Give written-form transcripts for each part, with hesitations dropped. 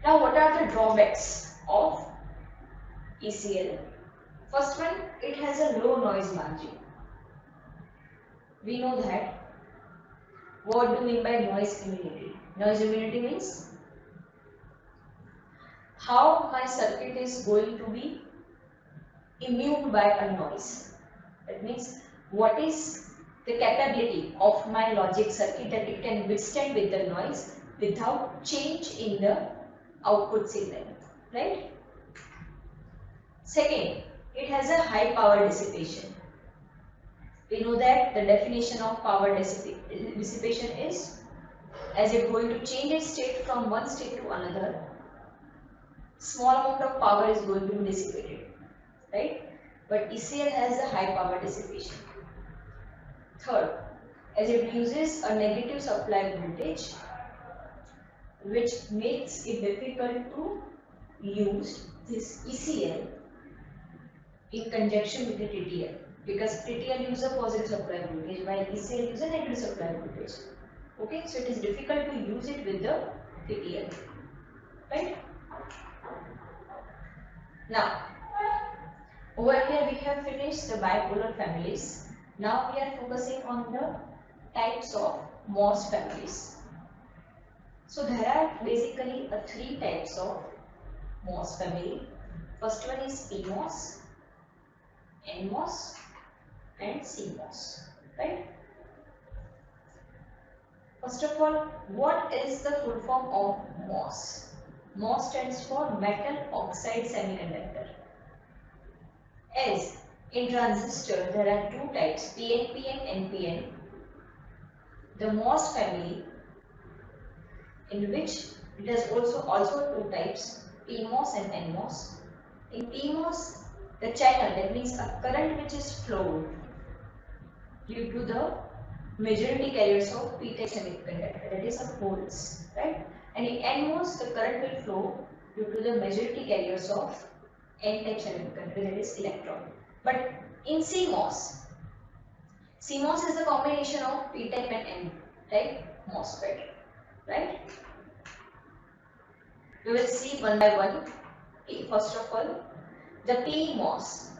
Now, what are the drawbacks of ECL? First one, it has a low noise margin. We know that. What do you mean by noise immunity? Noise immunity means how my circuit is going to be immune by a noise. That means what is the capability of my logic circuit that it can withstand with the noise without change in the output signal, right? Second, it has a high power dissipation. We know that the definition of power dissipation is as it's going to change its state from one state to another, small amount of power is going to be dissipated, right? But ECL has a high power dissipation. Third, as it uses a negative supply voltage, which makes it difficult to use this ECL in conjunction with the TTL, because TTL uses a positive supply voltage while ECL uses a negative supply voltage. Okay, so it is difficult to use it with the TTL, right? Now, over here we have finished the bipolar families. Now we are focusing on the types of MOS families. So there are basically three types of MOS family. First one is PMOS, NMOS and CMOS, right? First of all, what is the full form of MOS? MOS stands for metal oxide semiconductor. As in transistor there are two types, PNP and NPN. The MOS family, in which it has also two types, PMOS and NMOS. In PMOS, the channel, that means a current which is flowed due to the majority carriers of p-type semiconductor, that is a holes, right? And in NMOS, the current will flow due to the majority carriers of n-type semiconductor, that is electron. But in CMOS, CMOS is the combination of p-type and n-type MOSFET, right? We will see one by one. First of all, the PMOS.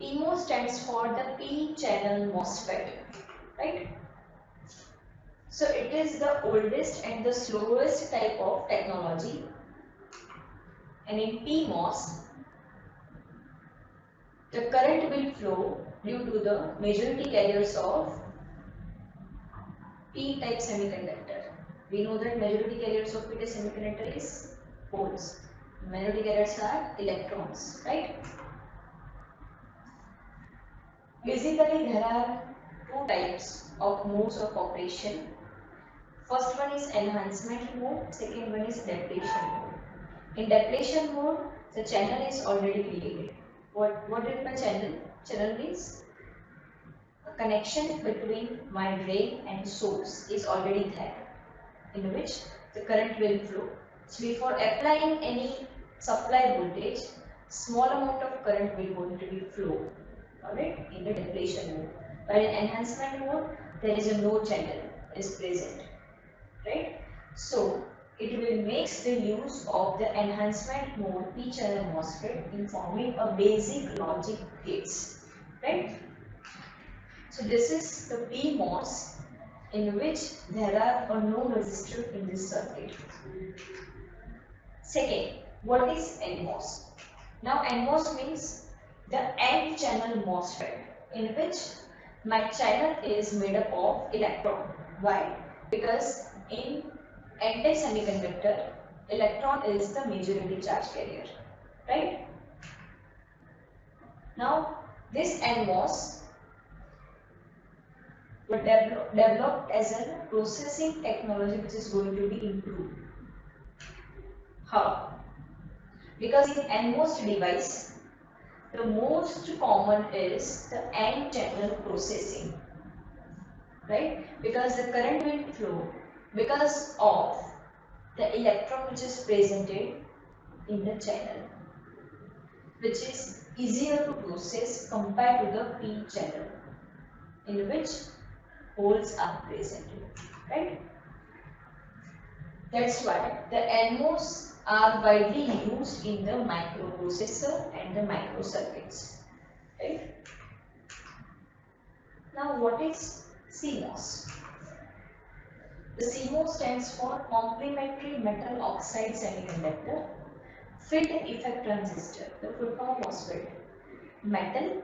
PMOS stands for the P-channel MOSFET, right? So it is the oldest and the slowest type of technology. And in PMOS, the current will flow due to the majority carriers of P-type semiconductor. We know that majority carriers of P-type semiconductor is holes. Majority carriers are electrons, right? Basically, there are two types of modes of operation. First one is enhancement mode, second one is depletion mode. In depletion mode, the channel is already created. What is my channel? Channel means a connection between my drain and source is already there, in which the current will flow. So before applying any supply voltage, small amount of current will going to be flow, alright, in the depletion mode. While in enhancement mode, there is a no channel is present, right? So it will make the use of the enhancement mode P-channel MOSFET in forming a basic logic gates, right? So this is the PMOS, in which there are no resistor in this circuit. Second, what is NMOS? Now NMOS means the N channel MOSFET, in which my channel is made up of electron. Why? Because in N-type semiconductor, electron is the majority charge carrier, right? Now this NMOS was developed as a processing technology which is going to be improved. How? Because in NMOS device, the most common is the N-channel processing, right? Because the current will flow because of the electron which is presented in the channel, which is easier to process compared to the P channel, in which holes are present, right? That's why the NMOS are widely used in the microprocessor and the microcircuits. Right? Now, what is CMOS? The CMOS stands for complementary metal oxide semiconductor field effect transistor. The full form MOSFET. Metal,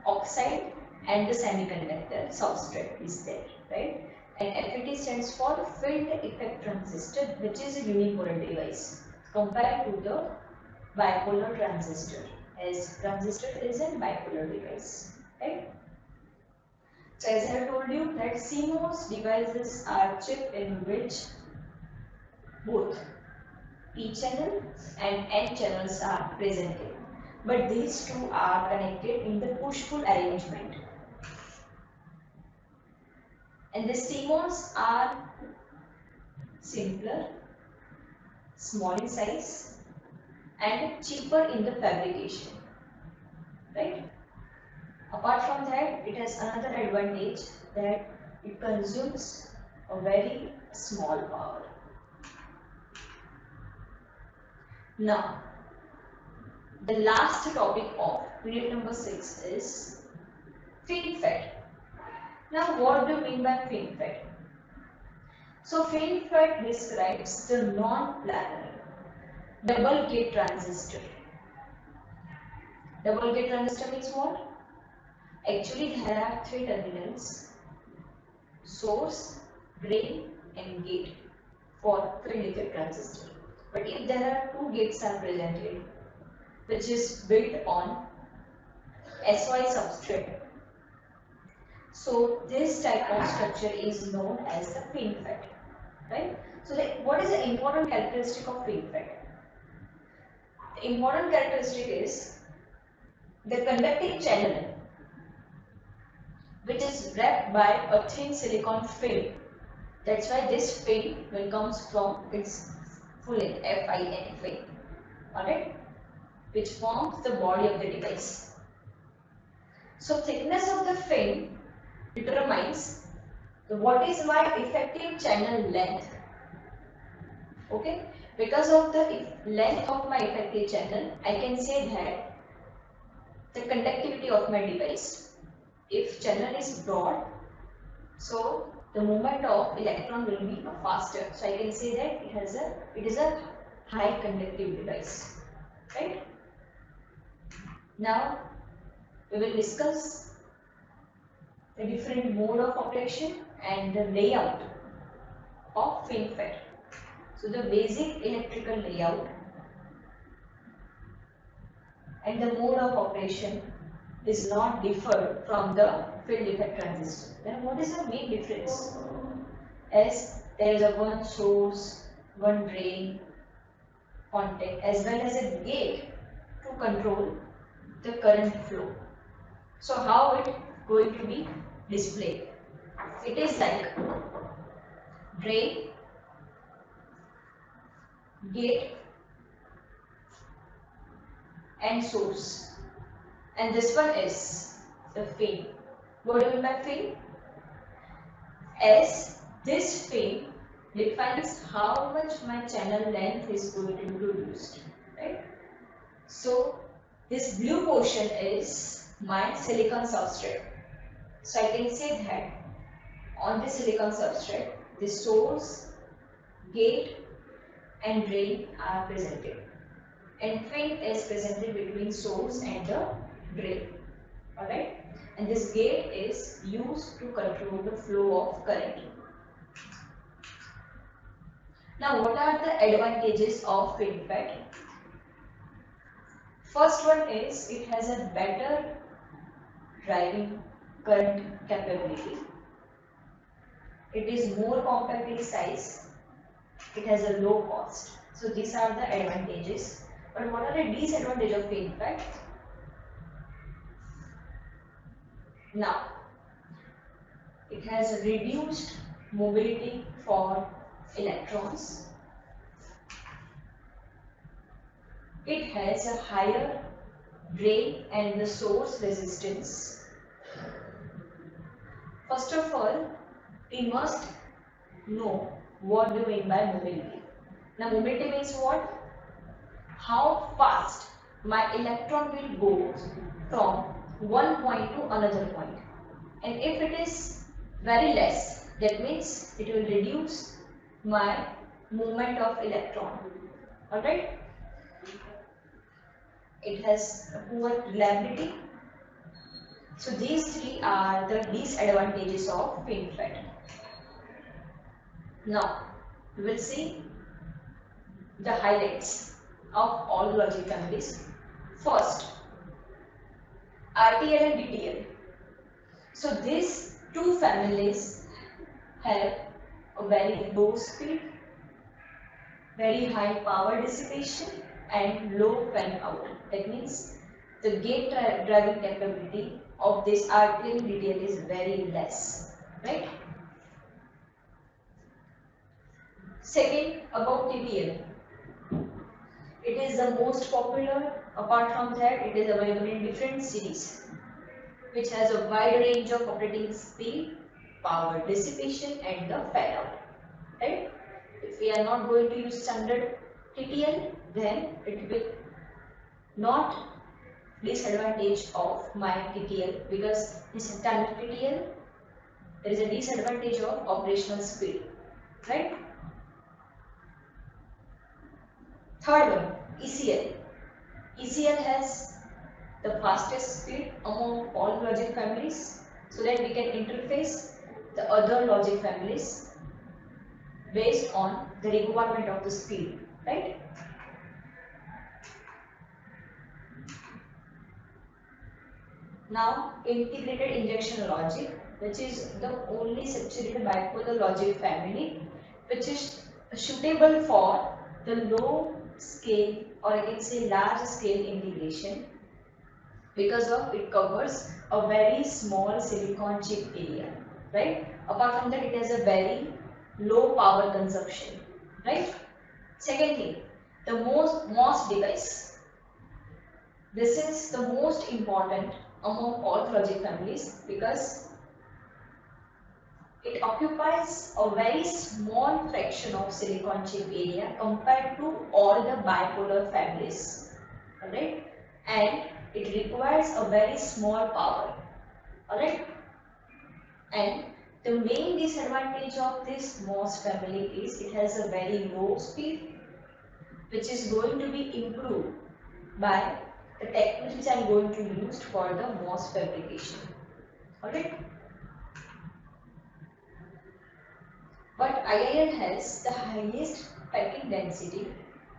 oxide, and the semiconductor substrate is there, right? And FET stands for field effect transistor, which is a unipolar device compared to the bipolar transistor, as transistor is a bipolar device, right? So as I have told you that CMOS devices are chip in which both P channel and N channels are presented, but these two are connected in the push-pull arrangement. And the CMOS are simpler, small in size, and cheaper in the fabrication, right? Apart from that, it has another advantage that it consumes a very small power. Now, the last topic of unit number 6 is FinFET. Now, what do you mean by FinFET? So, FinFET describes the non-planar double gate transistor. Double gate transistor means what? Actually, there are 3 terminals: source, drain, and gate for field effect transistor. But if there are 2 gates are presented, which is built on SOI substrate, so this type of structure is known as the FinFET, right? So, what is the important characteristic of FinFET? The important characteristic is the conducting channel, which is wrapped by a thin silicon film. That's why this film will comes from its full name, FIN film, alright, which forms the body of the device. So thickness of the film determines what is my effective channel length. Okay, because of the length of my effective channel, I can say that the conductivity of my device. If channel is broad, so the movement of electron will be faster. So I can say that it is a high conductive device, right? Now we will discuss the different mode of operation and the layout of FinFET. So the basic electrical layout and the mode of operation is not differed from the field effect transistor. Then what is the main difference? As there is a one source, one drain contact, as well as a gate to control the current flow. So how it going to be displayed? It is like drain, gate, and source. And this one is the fin. What do you mean by fin? As this fin defines how much my channel length is going to be produced, right? So this blue portion is my silicon substrate. So I can say that on this silicon substrate, the source, gate, and drain are presented, and fin is presented between source and the drain. Alright, and this gate is used to control the flow of current. Now, what are the advantages of FinFET? First one is it has a better driving current capability. It is more compact in size. It has a low cost. So these are the advantages. But what are the disadvantages of FinFET? Now, it has reduced mobility for electrons. It has a higher drain and the source resistance. First of all, we must know what we mean by mobility. Now, mobility means what? how fast my electron will go from one point to another point. And if it is very less, that means it will reduce my movement of electron. Alright? It has poor reliability. So these three are the disadvantages of FinFET. Now we will see the highlights of all logic families. First, RTL and DTL. So these two families have a very low speed, very high power dissipation and low fan out. That means the gate driving capability of this RTL and DTL is very less, right? Second, about TTL. It is the most popular. Apart from that, it is available in different series, which has a wide range of operating speed, power dissipation and the fan out. Right? If we are not going to use standard TTL, then it will not disadvantage of my TTL, because in standard TTL there is a disadvantage of operational speed. Right? Third one, ECL. ECL has the fastest speed among all logic families, so that we can interface the other logic families based on the requirement of the speed, right? Now, integrated injection logic, which is the only saturated bipolar logic family which is suitable for the low scale, or I can say large scale integration, because of it covers a very small silicon chip area, right? Apart from that, it has a very low power consumption, right? Second thing, the MOS device. This is the most important among all logic families, because it occupies a very small fraction of silicon chip area compared to all the bipolar families, alright? And it requires a very small power, alright? And the main disadvantage of this MOS family is it has a very low speed, which is going to be improved by the techniques which I am going to use for the MOS fabrication, alright? But IIN has the highest packing density,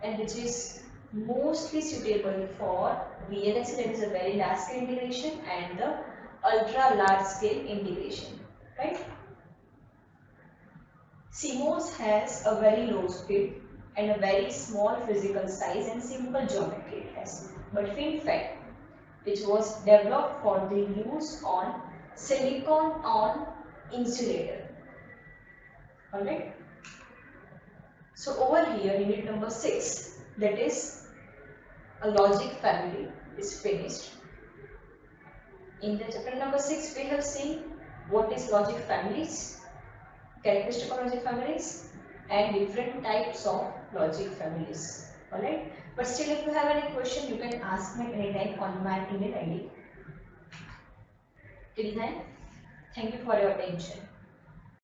and which is mostly suitable for VLSI, that is a very large scale integration, and the ultra large scale integration, right? CMOS has a very low speed and a very small physical size and simple geometry it has. But FinFET, which was developed for the use on silicon on insulator. Alright. So over here, unit number 6, that is a logic family, is finished. In the chapter number 6, we have seen what is logic families, characteristic of logic families, and different types of logic families. Alright. But still, if you have any question, you can ask me anytime on my email ID. Till then, thank you for your attention.